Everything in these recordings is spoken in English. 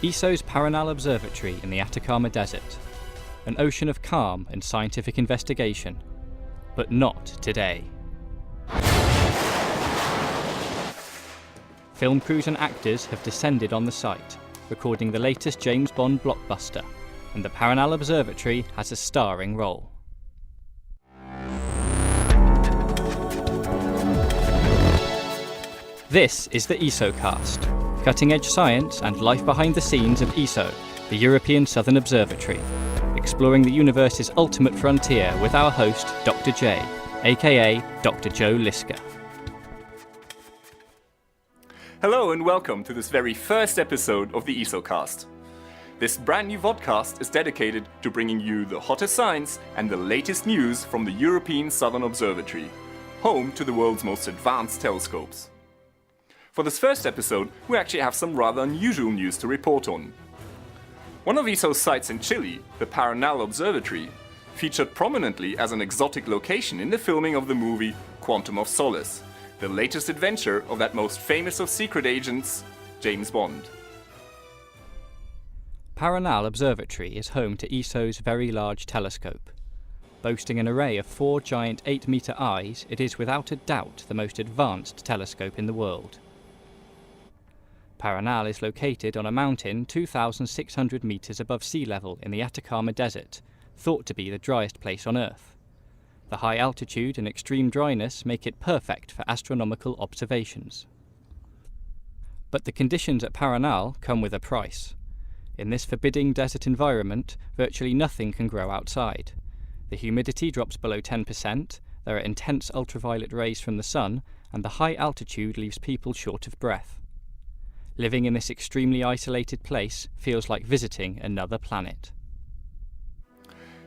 ESO's Paranal Observatory in the Atacama Desert. An ocean of calm and scientific investigation. But not today. Film crews and actors have descended on the site, recording the latest James Bond blockbuster, and the Paranal Observatory has a starring role. This is the ESOcast, cutting-edge science and life behind the scenes of ESO, the European Southern Observatory, exploring the universe's ultimate frontier with our host, Dr. J, aka Dr. Joe Liska. Hello and welcome to this very first episode of the ESOcast. This brand new vodcast is dedicated to bringing you the hottest science and the latest news from the European Southern Observatory, home to the world's most advanced telescopes. For this first episode, we actually have some rather unusual news to report on. One of ESO's sites in Chile, the Paranal Observatory, featured prominently as an exotic location in the filming of the movie Quantum of Solace, the latest adventure of that most famous of secret agents, James Bond. Paranal Observatory is home to ESO's Very Large Telescope. Boasting an array of 4 giant 8-metre eyes, it is without a doubt the most advanced telescope in the world. Paranal is located on a mountain 2,600 metres above sea level in the Atacama Desert, thought to be the driest place on Earth. The high altitude and extreme dryness make it perfect for astronomical observations. But the conditions at Paranal come with a price. In this forbidding desert environment, virtually nothing can grow outside. The humidity drops below 10%, there are intense ultraviolet rays from the sun, and the high altitude leaves people short of breath. Living in this extremely isolated place feels like visiting another planet.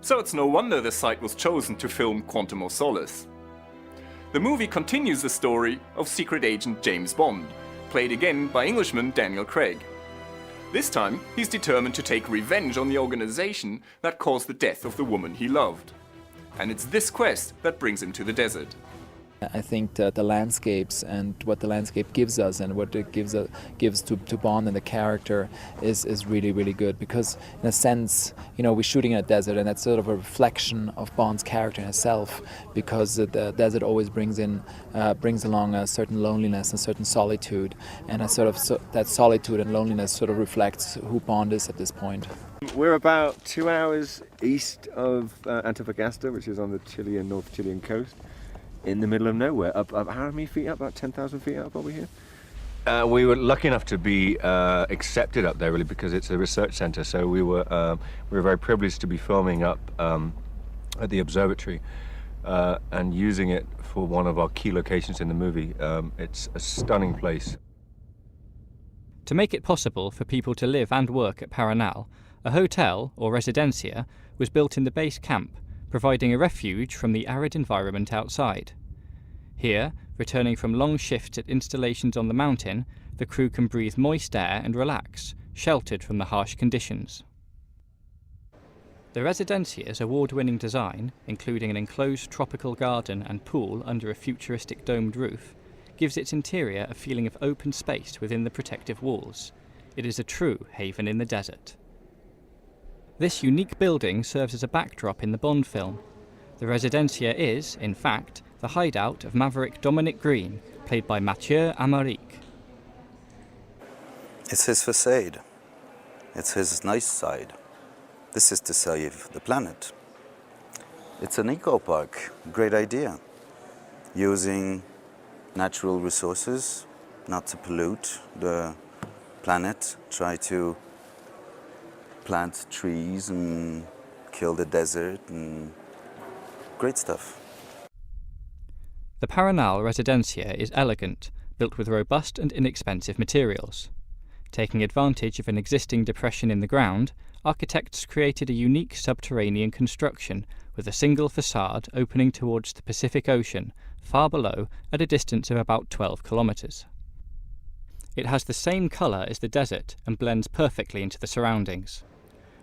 So it's no wonder the site was chosen to film Quantum of Solace. The movie continues the story of secret agent James Bond, played again by Englishman Daniel Craig. This time, he's determined to take revenge on the organization that caused the death of the woman he loved. And it's this quest that brings him to the desert. I think that the landscapes and what the landscape gives us and what it gives to Bond and the character is really, really good, because in a sense, you know, we're shooting in a desert and that's sort of a reflection of Bond's character in itself, because the desert always brings along a certain loneliness, a certain solitude, and that solitude and loneliness sort of reflects who Bond is at this point. We're about 2 hours east of Antofagasta, which is on the North Chilean coast, in the middle of nowhere. Up how many feet up? About 10,000 feet up over here? We were lucky enough to be accepted up there, really, because it's a research centre. So we were very privileged to be filming up at the observatory and using it for one of our key locations in the movie. It's a stunning place. To make it possible for people to live and work at Paranal, a hotel, or residencia, was built in the base camp, providing a refuge from the arid environment outside. Here, returning from long shifts at installations on the mountain, the crew can breathe moist air and relax, sheltered from the harsh conditions. The residencia's award-winning design, including an enclosed tropical garden and pool under a futuristic domed roof, gives its interior a feeling of open space within the protective walls. It is a true haven in the desert. This unique building serves as a backdrop in the Bond film. The residencia is, in fact, the hideout of maverick Dominic Green, played by Mathieu Amalric. It's his facade. It's his nice side. This is to save the planet. It's an eco-park. Great idea. Using natural resources, not to pollute the planet, try to plant trees and kill the desert, and great stuff. The Paranal Residencia is elegant, built with robust and inexpensive materials. Taking advantage of an existing depression in the ground, architects created a unique subterranean construction with a single facade opening towards the Pacific Ocean, far below at a distance of about 12 kilometres. It has the same colour as the desert and blends perfectly into the surroundings.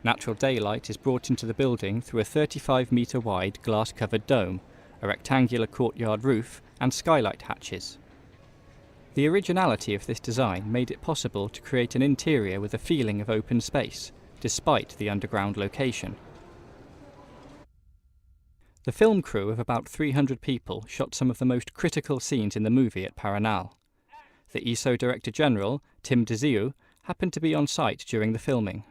Natural daylight is brought into the building through a 35-metre wide glass-covered dome, a rectangular courtyard roof and skylight hatches. The originality of this design made it possible to create an interior with a feeling of open space, despite the underground location. The film crew of about 300 people shot some of the most critical scenes in the movie at Paranal. The ESO Director General, Tim Deziu, happened to be on site during the filming.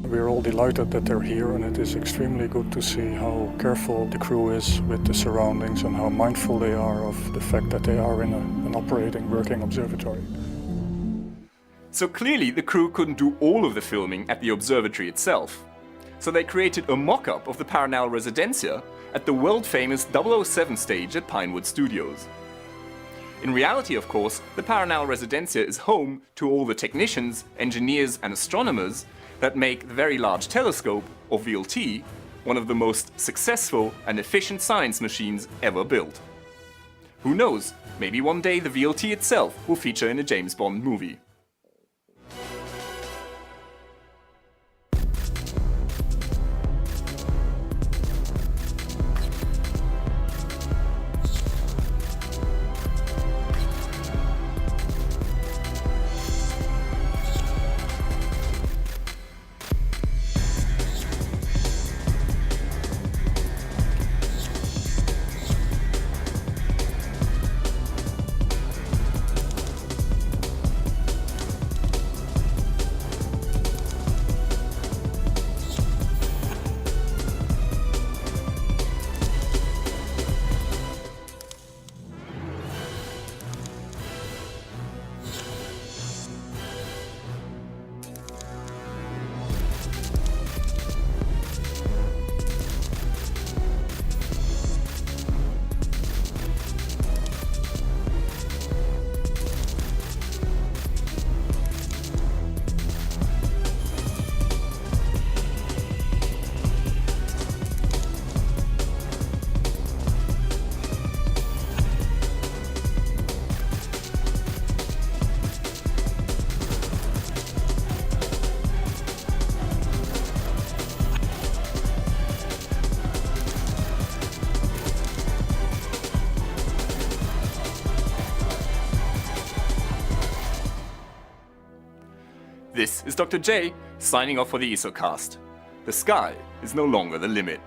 We're all delighted that they're here, and it is extremely good to see how careful the crew is with the surroundings and how mindful they are of the fact that they are in an operating, working observatory. So clearly the crew couldn't do all of the filming at the observatory itself. So they created a mock-up of the Paranal Residencia at the world-famous 007 stage at Pinewood Studios. In reality, of course, the Paranal Residencia is home to all the technicians, engineers and astronomers that make the Very Large Telescope, or VLT, one of the most successful and efficient science machines ever built. Who knows, maybe one day the VLT itself will feature in a James Bond movie. This is Dr. J, signing off for the ESOcast. The sky is no longer the limit.